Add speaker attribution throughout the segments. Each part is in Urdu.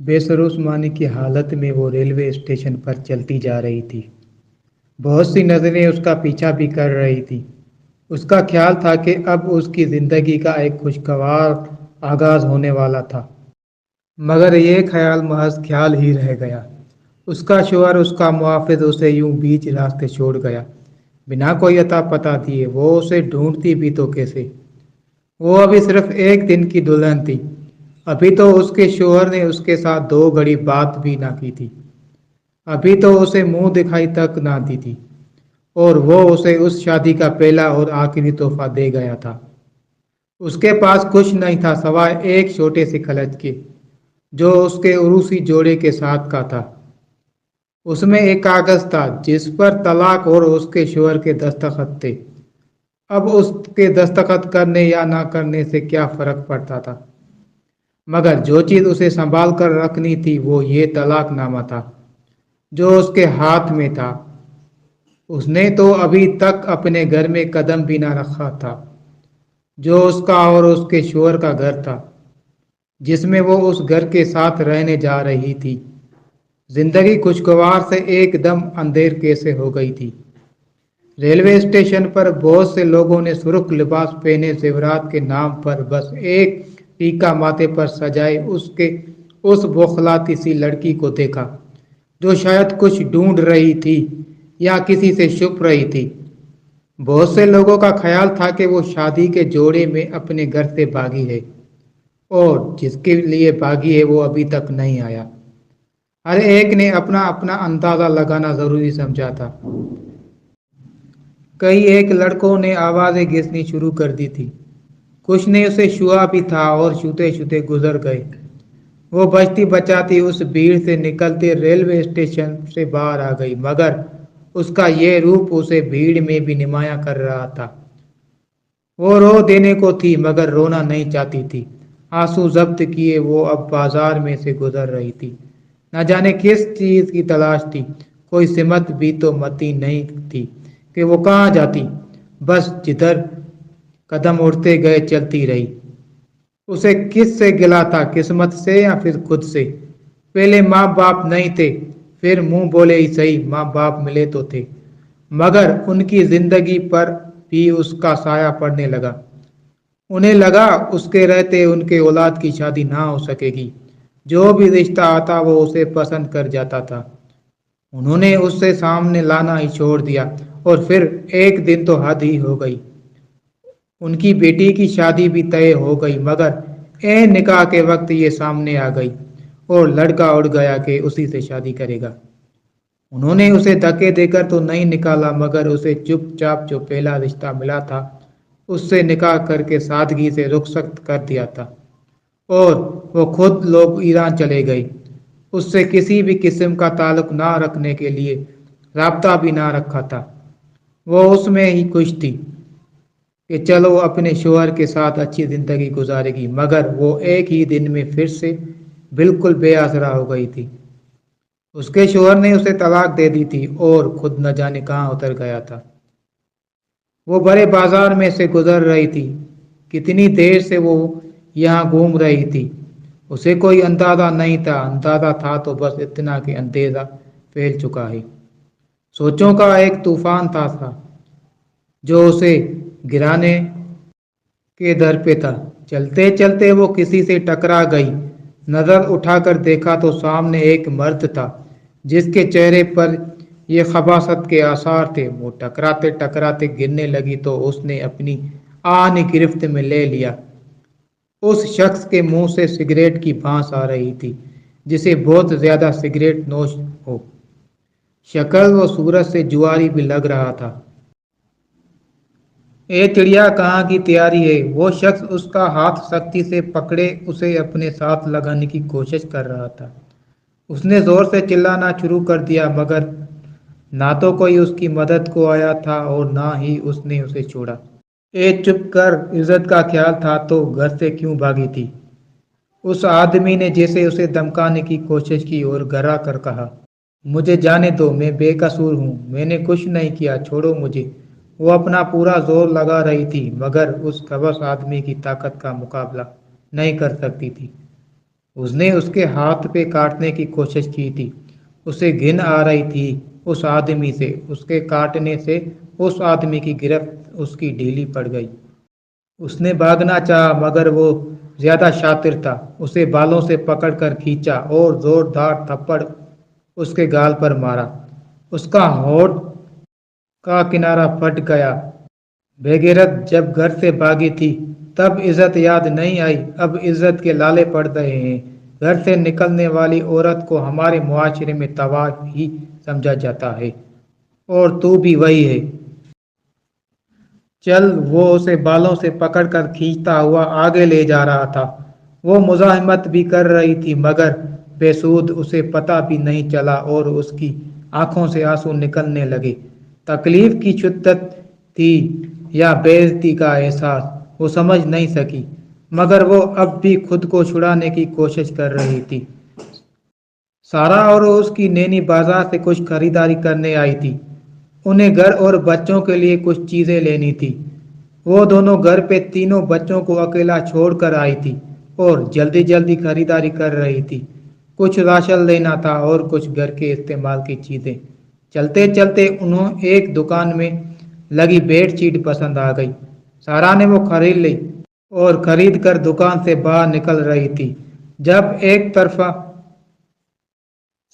Speaker 1: بے سروسمانی کی حالت میں وہ ریلوے اسٹیشن پر چلتی جا رہی تھی۔ بہت سی نظریں اس کا پیچھا بھی کر رہی تھیں۔ اس کا خیال تھا کہ اب اس کی زندگی کا ایک خوشگوار آغاز ہونے والا تھا، مگر یہ خیال محض خیال ہی رہ گیا۔ اس کا شوہر، اس کا محافظ اسے یوں بیچ راستے چھوڑ گیا، بنا کوئی اتا پتہ دیے۔ وہ اسے ڈھونڈتی بھی تو کیسے؟ وہ ابھی صرف ایک دن کی دلہن تھی۔ ابھی تو اس کے شوہر نے اس کے ساتھ 2 گھڑی بات بھی نہ کی تھی۔ ابھی تو اسے منہ دکھائی تک نہ دی تھی، اور وہ اسے اس شادی کا پہلا اور آخری تحفہ دے گیا تھا۔ اس کے پاس کچھ نہیں تھا سوائے ایک چھوٹے سے خلج کے، جو اس کے عروسی جوڑے کے ساتھ کا تھا۔ اس میں ایک کاغذ تھا جس پر طلاق اور اس کے شوہر کے دستخط تھے۔ اب اس کے دستخط کرنے یا نہ کرنے سے کیا فرق پڑتا تھا؟ مگر جو چیز اسے سنبھال کر رکھنی تھی وہ یہ طلاق نامہ تھا جو اس کے ہاتھ میں تھا۔ اس نے تو ابھی تک اپنے گھر میں قدم بھی نہ رکھا تھا، جو اس کا اور اس کے شوہر کا گھر تھا، جس میں وہ اس گھر کے ساتھ رہنے جا رہی تھی۔ زندگی خوشگوار سے ایک دم اندھیر کیسے ہو گئی تھی؟ ریلوے اسٹیشن پر بہت سے لوگوں نے سرخ لباس پہنے زیورات کے نام پر بس ایک ٹیکا ماتھے پر سجائے اس بوکھلاتی سی لڑکی کو دیکھا، جو شاید کچھ ڈھونڈ رہی تھی یا کسی سے چھپ رہی تھی۔ بہت سے لوگوں کا خیال تھا کہ وہ شادی کے جوڑے میں اپنے گھر سے بھاگی ہے، اور جس کے لیے بھاگی ہے وہ ابھی تک نہیں آیا۔ ہر ایک نے اپنا اپنا اندازہ لگانا ضروری سمجھا تھا۔ کئی ایک لڑکوں نے آوازیں گھسنی شروع کر دی تھی، کچھ نے اسے چھوا بھی تھا اور چھوتے چھوتے گزر گئے۔ وہ بچتی بچاتی اس بھیڑ سے نکلتے ریلوے اسٹیشن سے باہر آ گئی، مگر اس کا یہ روپ اسے بھیڑ میں بھی نمایاں کر رہا تھا۔ وہ رو دینے کو تھی مگر رونا نہیں چاہتی تھی۔ آنسو ضبط کیے وہ اب بازار میں سے گزر رہی تھی۔ نہ جانے کس چیز کی تلاش تھی، کوئی سمت بھی تو متی نہیں تھی کہ وہ کہاں جاتی، بس جدھر قدم اٹھتے گئے چلتی رہی۔ اسے کس سے گلہ تھا، قسمت سے یا پھر خود سے؟ پہلے ماں باپ نہیں تھے، پھر منہ بولے ہی صحیح ماں باپ ملے تو تھے، مگر ان کی زندگی پر بھی اس کا سایہ پڑنے لگا۔ انہیں لگا اس کے رہتے ان کے اولاد کی شادی نہ ہو سکے گی۔ جو بھی رشتہ آتا وہ اسے پسند کر جاتا تھا۔ انہوں نے اس سے سامنے لانا ہی چھوڑ دیا، اور پھر ایک دن تو حد ہی ہو گئی۔ ان کی بیٹی کی شادی بھی طے ہو گئی، مگر عین نکاح کے وقت یہ سامنے آ گئی اور لڑکا اڑ گیا کہ اسی سے شادی کرے گا۔ انہوں نے اسے دھکے دے کر تو نہیں نکالا، مگر اسے چپ چاپ جو پہلا رشتہ ملا تھا اس سے نکاح کر کے سادگی سے رخصت کر دیا تھا، اور وہ خود لوگ ایران چلے گئی، اس سے کسی بھی قسم کا تعلق نہ رکھنے کے لیے رابطہ بھی نہ رکھا تھا۔ وہ اس میں ہی خوش تھی کہ چلو اپنے شوہر کے ساتھ اچھی زندگی گزارے گی، مگر وہ ایک ہی دن میں پھر سے بالکل بے آسرا ہو گئی تھی۔ اس کے شوہر نے اسے طلاق دے دی تھی اور خود نہ جانے کہاں اتر گیا تھا۔ وہ بڑے بازار میں سے گزر رہی تھی، کتنی دیر سے وہ یہاں گھوم رہی تھی، اسے کوئی اندازہ نہیں تھا، اندازہ تھا تو بس اتنا کہ اندھیرا پھیل چکا ہے۔ سوچوں کا ایک طوفان تھا جو اسے گرانے کے در پہ تھا۔ چلتے چلتے وہ کسی سے ٹکرا گئی، نظر اٹھا کر دیکھا تو سامنے ایک مرد تھا جس کے چہرے پر یہ خباثت کے آثار تھے۔ وہ ٹکراتے ٹکراتے گرنے لگی تو اس نے اپنی آہنی گرفت میں لے لیا۔ اس شخص کے منہ سے سگریٹ کی بانس آ رہی تھی، جسے بہت زیادہ سگریٹ نوش ہو۔ شکل و صورت سے جواری بھی لگ رہا تھا۔ اے چڑیا کہاں کی تیاری ہے؟ وہ شخص اس کا ہاتھ سختی سے پکڑے اسے اپنے ساتھ لگانے کی کوشش کر رہا تھا۔ اس نے زور سے چلانا شروع کر دیا، مگر نہ تو کوئی اس کی مدد کو آیا تھا اور نہ ہی اس نے اسے چھوڑا۔ اے چپ کر، عزت کا خیال تھا تو گھر سے کیوں بھاگی تھی؟ اس آدمی نے جیسے اسے دمکانے کی کوشش کی اور گھرا کر کہا، مجھے جانے دو، میں بے قصور ہوں، میں نے کچھ نہیں کیا، چھوڑو مجھے۔ وہ اپنا پورا زور لگا رہی تھی، مگر اس خبث آدمی کی طاقت کا مقابلہ نہیں کر سکتی تھی۔ اس نے اس کے ہاتھ پہ کاٹنے کی کوشش کی تھی، اسے گھن آ رہی تھی اس آدمی سے، اس کے کاٹنے سے اس آدمی کی گرفت اس کی ڈھیلی پڑ گئی۔ اس نے بھاگنا چاہا مگر وہ زیادہ شاطر تھا، اسے بالوں سے پکڑ کر کھینچا اور زوردار تھپڑ اس کے گال پر مارا، اس کا ہونٹ کا کنارہ پھٹ گیا۔ بےغیرت جب گھر سے بھاگی تھی تب عزت یاد نہیں آئی، اب عزت کے لالے پڑ رہے ہیں۔ گھر سے نکلنے والی عورت کو ہمارے معاشرے میں تباہ ہی سمجھا جاتا ہے، اور تو بھی وہی ہے۔ چل، وہ اسے بالوں سے پکڑ کر کھینچتا ہوا آگے لے جا رہا تھا۔ وہ مزاحمت بھی کر رہی تھی مگر بے سود، اسے پتہ بھی نہیں چلا اور اس کی آنکھوں سے آنسو نکلنے لگے۔ تکلیف کی شدت تھی یا بے عزتی کا احساس، وہ سمجھ نہیں سکی، مگر وہ اب بھی خود کو چھڑانے کی کوشش کر رہی تھی۔ سارا اور اس کی نینی بازار سے کچھ خریداری کرنے آئی تھی، انہیں گھر اور بچوں کے لیے کچھ چیزیں لینی تھی۔ وہ دونوں گھر پہ تینوں بچوں کو اکیلا چھوڑ کر آئی تھی اور جلدی جلدی خریداری کر رہی تھی۔ کچھ راشن لینا تھا اور کچھ گھر کے استعمال کی چیزیں۔ چلتے چلتے انہوں ایک دکان میں لگی بیڈ شیٹ پسند آ گئی۔ سارا نے وہ خرید لی اور خرید کر دکان سے باہر نکل رہی تھی جب ایک طرفہ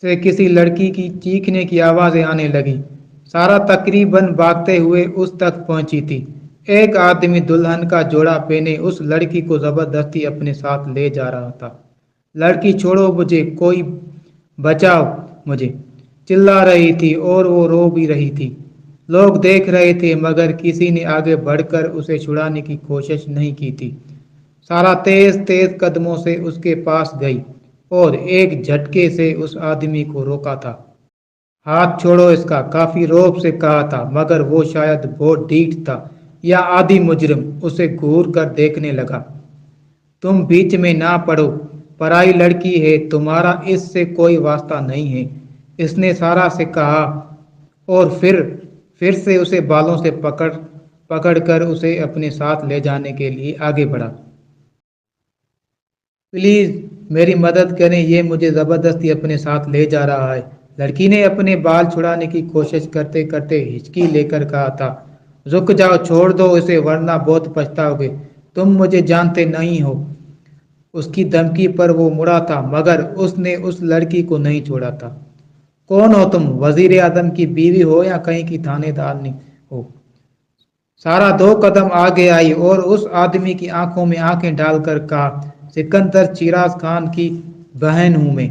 Speaker 1: سے کسی لڑکی کی چیخنے کی آوازیں آنے لگی۔ سارا تقریباً بھاگتے ہوئے اس تک پہنچی تھی۔ ایک آدمی دلہن کا جوڑا پہنے اس لڑکی کو زبردستی اپنے ساتھ لے جا رہا تھا۔ لڑکی چھوڑو مجھے، کوئی بچاؤ مجھے، چلا رہی تھی اور وہ رو بھی رہی تھی۔ لوگ دیکھ رہے تھے مگر کسی نے آگے بڑھ کر اسے چھڑانے کی کوشش نہیں کی تھی۔ سارا تیز تیز قدموں سے اس کے پاس گئی اور ایک جھٹکے سے اس آدمی کو روکا تھا۔ ہاتھ چھوڑو اس کا، کافی روب سے کہا تھا مگر وہ شاید بہت ڈھیٹ تھا یا عادی مجرم، اسے گھور کر دیکھنے لگا۔ تم بیچ میں نہ پڑو، پرائی لڑکی ہے، تمہارا اس سے کوئی واسطہ نہیں ہے، اس نے سارا سے کہا اور پھر سے اسے بالوں سے پکڑ کر اسے اپنے ساتھ لے جانے کے لیے آگے بڑھا۔ پلیز میری مدد کریں، یہ مجھے زبردستی اپنے ساتھ لے جا رہا ہے، لڑکی نے اپنے بال چھڑانے کی کوشش کرتے کرتے ہچکی لے کر کہا تھا۔ رک جاؤ، چھوڑ دو اسے ورنہ بہت پچھتاؤ گے، تم مجھے جانتے نہیں ہو۔ اس کی دھمکی پر وہ مڑا تھا مگر اس نے اس لڑکی کو نہیں چھوڑا تھا۔ کون ہو تم؟ وزیر اعظم کی بیوی ہو یا کہیں کی تھانے دارنی ہو؟ سارا دو قدم آگے آئی اور اس آدمی کی آنکھوں میں آنکھیں ڈال کر کہا، سکندر چیراز خان کی بہن ہوں میں۔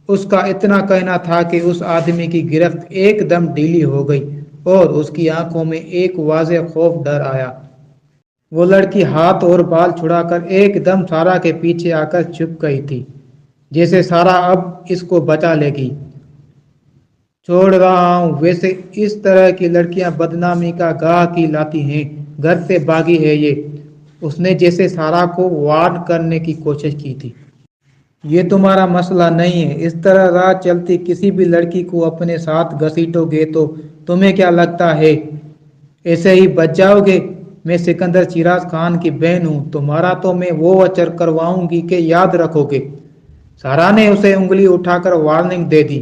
Speaker 1: اس کا اتنا کہنا تھا کہ اس آدمی کی گرفت ایک دم ڈھیلی ہو گئی اور اس کی آنکھوں میں ایک واضح خوف ڈر آیا۔ وہ لڑکی ہاتھ اور بال چھڑا کر ایک دم سارا کے پیچھے آ کر چھپ گئی تھی، جیسے سارا اب اس کو بچا لے گی۔ چھوڑ رہا ہوں، ویسے اس طرح کی لڑکیاں بدنامی کا گاہ کی لاتی ہیں، گھر سے بھاگی ہے یہ۔ اس نے جیسے سارا کو وارن کرنے کی کوشش کی تھی۔ یہ تمہارا مسئلہ نہیں ہے، اس طرح راہ چلتی کسی بھی لڑکی کو اپنے ساتھ گھسیٹو گے تو تمہیں کیا لگتا ہے ایسے ہی بچ جاؤ گے؟ میں سکندر چیراز خان کی بہن ہوں، تمہارا تو میں وہ اچر کرواؤں گی کہ یاد رکھو گے۔ سارا نے اسے انگلی اٹھا کر وارننگ دے دی۔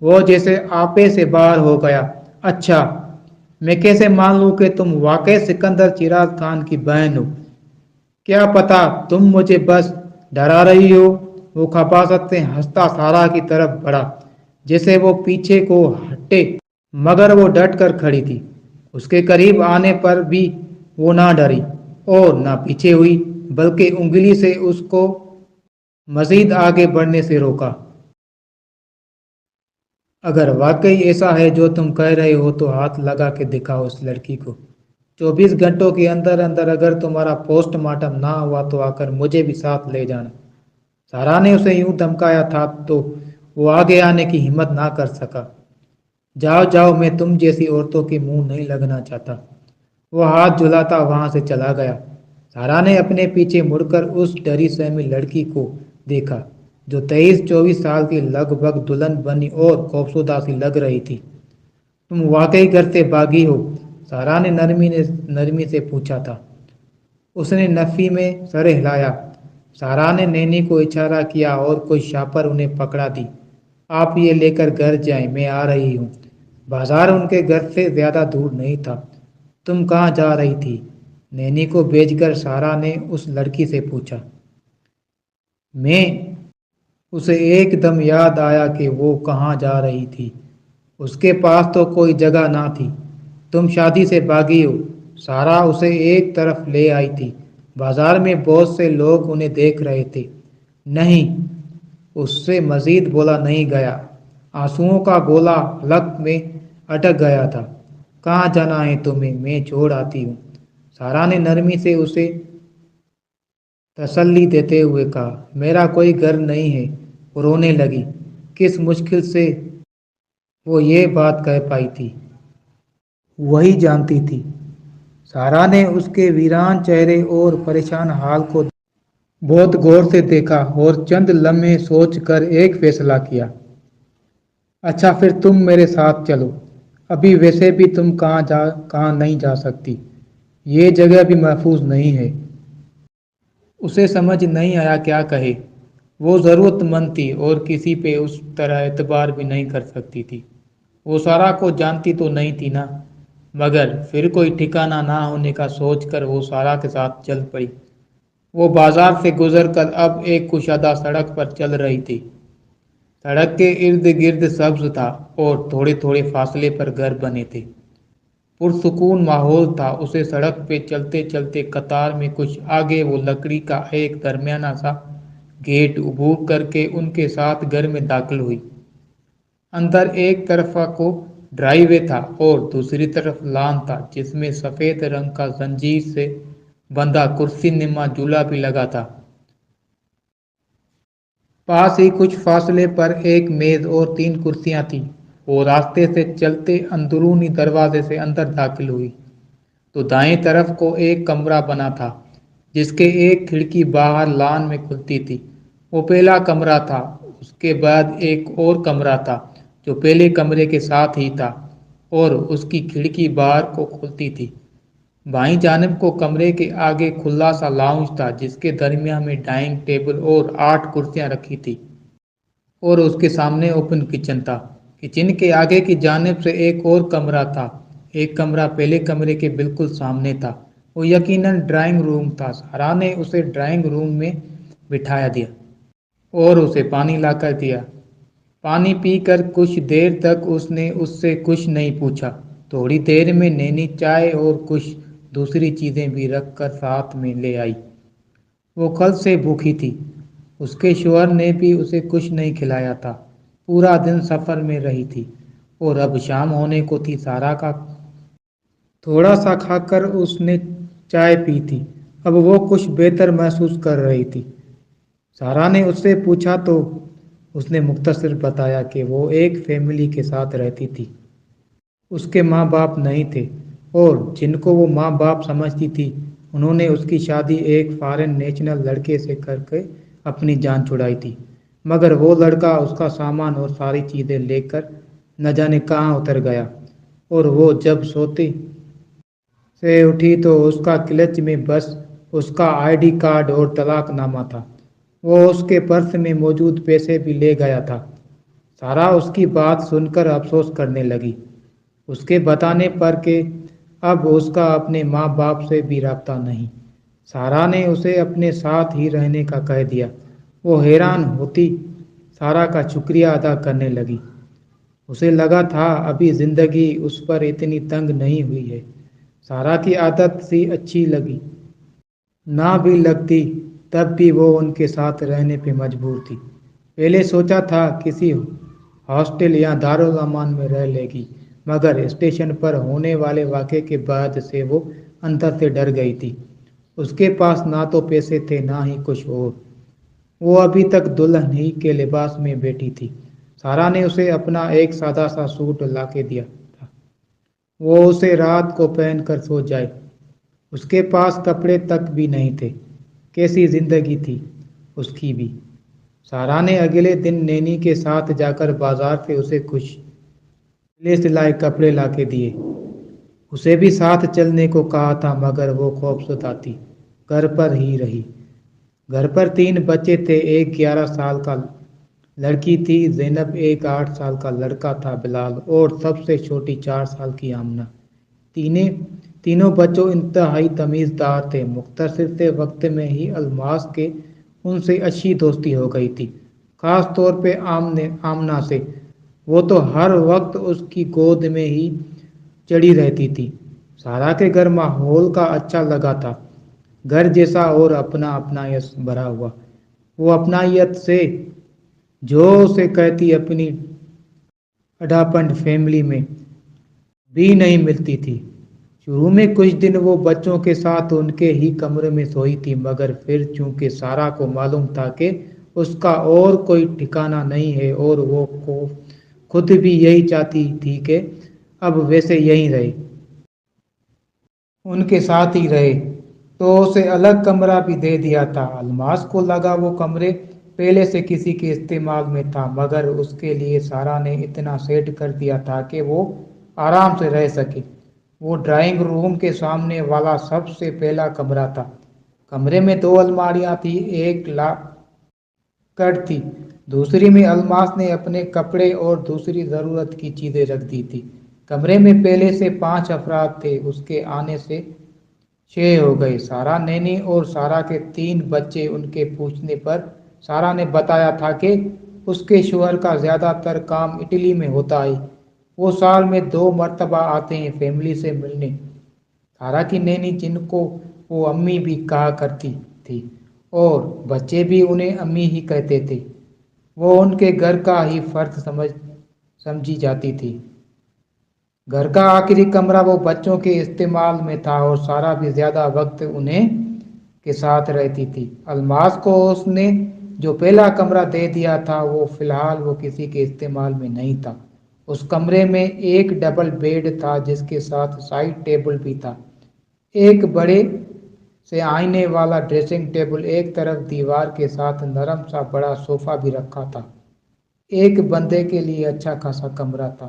Speaker 1: وہ جیسے آپے سے باہر ہو گیا۔ اچھا، میں کیسے مان لوں کہ تم واقعی سکندر چیراز خان کی بہن ہو؟ کیا پتا تم مجھے بس ڈرا رہی ہو؟ وہ خباثت سے ہنستا سارا کی طرف بڑھا جیسے وہ پیچھے کو ہٹے، مگر وہ ڈٹ کر کھڑی تھی۔ اس کے قریب آنے پر بھی وہ نہ ڈری اور نہ پیچھے ہوئی بلکہ انگلی سے اس کو مزید آگے بڑھنے سے روکا۔ اگر واقعی ایسا ہے جو تم کہہ رہے ہو تو ہاتھ لگا کے دکھاؤ اس لڑکی کو۔ 24 گھنٹوں کے اندر اندر اگر تمہارا پوسٹ مارٹم نہ ہوا تو آ کر مجھے بھی ساتھ لے جانا۔ سارا نے اسے یوں دھمکایا تھا تو وہ آگے آنے کی ہمت نہ کر سکا۔ جاؤ جاؤ، میں تم جیسی عورتوں کے منہ نہیں لگنا چاہتا۔ وہ ہاتھ جھلاتا وہاں سے چلا گیا۔ سارا نے اپنے پیچھے مڑ کر اس ڈری سہمی لڑکی کو دیکھا جو 23-24 سال کی لگ بھگ دلہن بنی اور خوفزدہ سی لگ رہی تھی۔ تم واقعی گھر سے بھاگی ہو؟ سارا نے نرمی سے پوچھا تھا۔ اس نے نفی میں سر ہلایا۔ سارا نے نینی کو اشارہ کیا اور کوئی شاپر انہیں پکڑا دی۔ آپ یہ لے کر گھر جائیں، میں آ رہی ہوں۔ بازار ان کے گھر سے زیادہ دور نہیں تھا۔ تم کہاں جا رہی تھی؟ نینی کو بھیج کر سارا نے اس لڑکی سے پوچھا۔ میں؟ اسے ایک دم یاد آیا کہ وہ کہاں جا رہی تھی۔ اس کے پاس تو کوئی جگہ نہ تھی۔ تم شادی سے بھاگی ہو؟ سارا اسے ایک طرف لے آئی تھی۔ بازار میں بہت سے لوگ انہیں دیکھ رہے تھے۔ نہیں، اس سے مزید بولا نہیں گیا۔ آنسوؤں کا گولا حلق میں اٹک گیا تھا۔ کہاں جانا ہے تمہیں؟ میں چھوڑ آتی ہوں۔ سارا نے نرمی سے اسے تسلی دیتے ہوئے کہا۔ میرا کوئی گھر نہیں ہے۔ وہ رونے لگی۔ کس مشکل سے وہ یہ بات کہہ پائی تھی، وہی جانتی تھی۔ سارا نے اس کے ویران چہرے اور پریشان حال کو بہت غور سے دیکھا اور چند لمحے سوچ کر ایک فیصلہ کیا۔ اچھا پھر تم میرے ساتھ چلو۔ ابھی ویسے بھی تم کہاں نہیں جا سکتی۔ یہ جگہ بھی محفوظ نہیں ہے۔ اسے سمجھ نہیں آیا کیا کہے۔ وہ ضرورت مند تھی اور کسی پہ اس طرح اعتبار بھی نہیں کر سکتی تھی۔ وہ سارا کو جانتی تو نہیں تھی نا، مگر پھر کوئی ٹھکانہ نہ ہونے کا سوچ کر وہ سارا کے ساتھ چل پڑی۔ وہ بازار سے گزر کر اب ایک کشادہ سڑک پر چل رہی تھی۔ سڑک کے ارد گرد سبز تھا اور تھوڑے تھوڑے فاصلے پر گھر بنے تھے۔ پرسکون ماحول تھا۔ اسے سڑک پہ چلتے چلتے قطار میں کچھ آگے وہ لکڑی کا ایک درمیانہ سا گیٹ عبور کر کے ان کے ساتھ گھر میں داخل ہوئی۔ اندر ایک طرف کو ڈرائی وے تھا اور دوسری طرف لان تھا جس میں سفید رنگ کا زنجیر سے بندھا کرسی نما جھولا بھی لگا تھا۔ پاس ہی کچھ فاصلے پر ایک میز اور 3 کرسیاں تھیں۔ وہ راستے سے چلتے اندرونی دروازے سے اندر داخل ہوئی تو دائیں طرف کو ایک کمرہ بنا تھا جس کے ایک کھڑکی باہر لان میں کھلتی تھی۔ وہ پہلا کمرہ تھا۔ اس کے بعد ایک اور کمرہ تھا جو پہلے کمرے کے ساتھ ہی تھا اور اس کی کھڑکی باہر کو کھلتی تھی۔ بائیں جانب کو کمرے کے آگے کھلا سا لاؤنج تھا جس کے درمیان میں ڈائننگ ٹیبل اور 8 کرسیاں رکھی تھی اور اس کے سامنے اوپن کچن تھا۔ کچن کے آگے کی جانب سے ایک اور کمرہ تھا۔ ایک کمرہ پہلے کمرے کے بالکل سامنے تھا۔ وہ یقیناً ڈرائنگ روم تھا۔ سارا نے اسے ڈرائنگ روم میں بٹھایا دیا اور اسے پانی لا کر دیا۔ پانی پی کر کچھ دیر تک اس نے اس سے کچھ نہیں پوچھا۔ تھوڑی دیر میں نینی چائے اور کچھ دوسری چیزیں بھی رکھ کر ساتھ میں لے آئی۔ وہ کل سے بھوکی تھی۔ اس کے شوہر نے بھی اسے کچھ نہیں کھلایا تھا۔ پورا دن سفر میں رہی تھی اور اب شام ہونے کو تھی۔ سارا کا تھوڑا سا کھا کر اس نے چائے پی تھی۔ اب وہ کچھ بہتر محسوس کر رہی تھی۔ سارا نے اس سے پوچھا تو اس نے مختصر بتایا کہ وہ ایک فیملی کے ساتھ رہتی تھی۔ اس کے ماں باپ نہیں تھے اور جن کو وہ ماں باپ سمجھتی تھی انہوں نے اس کی شادی ایک فارن نیشنل لڑکے سے کر کے اپنی جان چھڑائی تھی، مگر وہ لڑکا اس کا سامان اور ساری چیزیں لے کر نہ جانے کہاں اتر گیا اور وہ جب سوتے سے اٹھی تو اس کا کلچ میں بس اس کا ID کارڈ اور طلاق نامہ تھا۔ وہ اس کے پرس میں موجود پیسے بھی لے گیا تھا۔ سارا اس کی بات سن کر افسوس کرنے لگی، اس کے بتانے پر کہ اب اس کا اپنے ماں باپ سے بھی رابطہ نہیں۔ سارا نے اسے اپنے ساتھ ہی رہنے کا کہہ دیا۔ وہ حیران ہوتی سارا کا شکریہ ادا کرنے لگی۔ اسے لگا تھا ابھی زندگی اس پر اتنی تنگ نہیں ہوئی ہے۔ سارا کی عادت سی اچھی لگی نہ بھی لگتی تب بھی وہ ان کے ساتھ رہنے پہ مجبور تھی۔ پہلے سوچا تھا کسی ہاسٹل یا دارالامان میں رہ لے گی، مگر اسٹیشن پر ہونے والے واقعے کے بعد سے وہ اندر سے ڈر گئی تھی۔ اس کے پاس نہ تو پیسے تھے نہ ہی کچھ اور۔ وہ ابھی تک دلہن ہی کے لباس میں بیٹھی تھی۔ سارا نے اسے اپنا ایک سادہ سا سوٹ لا کے دیا تھا، وہ اسے رات کو پہن کر سو جائے۔ اس کے پاس کپڑے تک بھی نہیں تھے۔ کیسی زندگی تھی اس کی بھی۔ سارا نے اگلے دن نینی کے ساتھ جا کر بازار سے اسے کچھ سلے سلائے کپڑے لا کے دیے۔ اسے بھی ساتھ چلنے کو کہا تھا مگر وہ خوفزدہ تھی، گھر پر ہی رہی۔ گھر پر 3 بچے تھے، ایک 11 سال کا لڑکی تھی زینب، ایک 8 سال کا لڑکا تھا بلال، اور سب سے چھوٹی 4 سال کی آمنہ۔ تینوں بچوں انتہائی تمیزدار تھے۔ مختصر سے وقت میں ہی الماس کے ان سے اچھی دوستی ہو گئی تھی، خاص طور پہ آمنہ سے۔ وہ تو ہر وقت اس کی گود میں ہی چڑھی رہتی تھی۔ سارا کے گھر ماحول کا اچھا لگا تھا، گھر جیسا اور اپنائیت بھرا ہوا۔ وہ اپنائیت سے جو اسے کہتی اپنی اڈاپنٹ فیملی میں بھی نہیں ملتی تھی۔ شروع میں کچھ دن وہ بچوں کے ساتھ ان کے ہی کمرے میں سوئی تھی، مگر پھر چونکہ سارا کو معلوم تھا کہ اس کا اور کوئی ٹھکانہ نہیں ہے اور وہ خود بھی یہی چاہتی تھی کہ اب ویسے یہیں رہے، ان کے ساتھ ہی رہے، تو اسے الگ کمرہ بھی دے دیا تھا۔ الماس کو لگا وہ کمرے پہلے سے کسی کے استعمال میں تھا، مگر اس کے لیے سارا نے اتنا سیٹ کر دیا تھا کہ وہ آرام سے رہ سکے۔ وہ ڈرائنگ روم کے سامنے والا سب سے پہلا کمرہ تھا۔ کمرے میں 2 الماریاں تھیں، ایک لاکرڈ تھی، دوسری میں الماس نے اپنے کپڑے اور دوسری ضرورت کی چیزیں رکھ دی تھی۔ کمرے میں پہلے سے 5 افراد تھے، اس کے آنے سے 6 ہو گئے۔ سارا، نینی اور سارا کے 3 بچے۔ ان کے پوچھنے پر سارا نے بتایا تھا کہ اس کے شوہر کا زیادہ تر کام اٹلی میں ہوتا ہے، وہ سال میں 2 مرتبہ آتے ہیں فیملی سے ملنے۔ سارا کی نینی، جن کو وہ امی بھی کہا کرتی تھی اور بچے بھی انہیں امی ہی کہتے تھے، وہ ان کے گھر کا ہی فرد سمجھی جاتی تھی۔ گھر کا آخری کمرہ وہ بچوں کے استعمال میں تھا اور سارا بھی زیادہ وقت انہیں کے ساتھ رہتی تھی۔ الماس کو اس نے جو پہلا کمرہ دے دیا تھا وہ فی الحال وہ کسی کے استعمال میں نہیں تھا۔ اس کمرے میں ایک ڈبل بیڈ تھا جس کے ساتھ سائیڈ ٹیبل بھی تھا، ایک بڑے سے آئینے والا ڈریسنگ ٹیبل، ایک طرف دیوار کے ساتھ نرم سا بڑا صوفہ بھی رکھا تھا۔ ایک بندے کے لیے اچھا خاصا کمرہ تھا،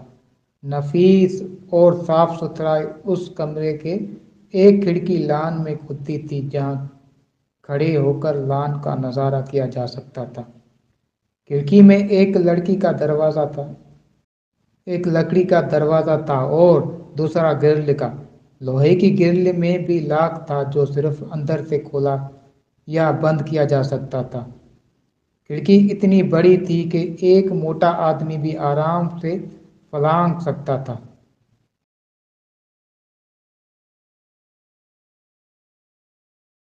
Speaker 1: نفیس اور صاف ستھرا۔ اس کمرے کے ایک کھڑکی لان میں کھلتی تھی جہاں کھڑے ہو کر لان کا نظارہ کیا جا سکتا تھا۔ کھڑکی میں ایک لکڑی کا دروازہ تھا اور دوسرا گرل کا۔ لوہے کی گرل میں بھی لاک تھا جو صرف اندر سے کھولا یا بند کیا جا سکتا تھا۔ کھڑکی اتنی بڑی تھی کہ ایک موٹا آدمی بھی آرام سے پھلانگ سکتا تھا۔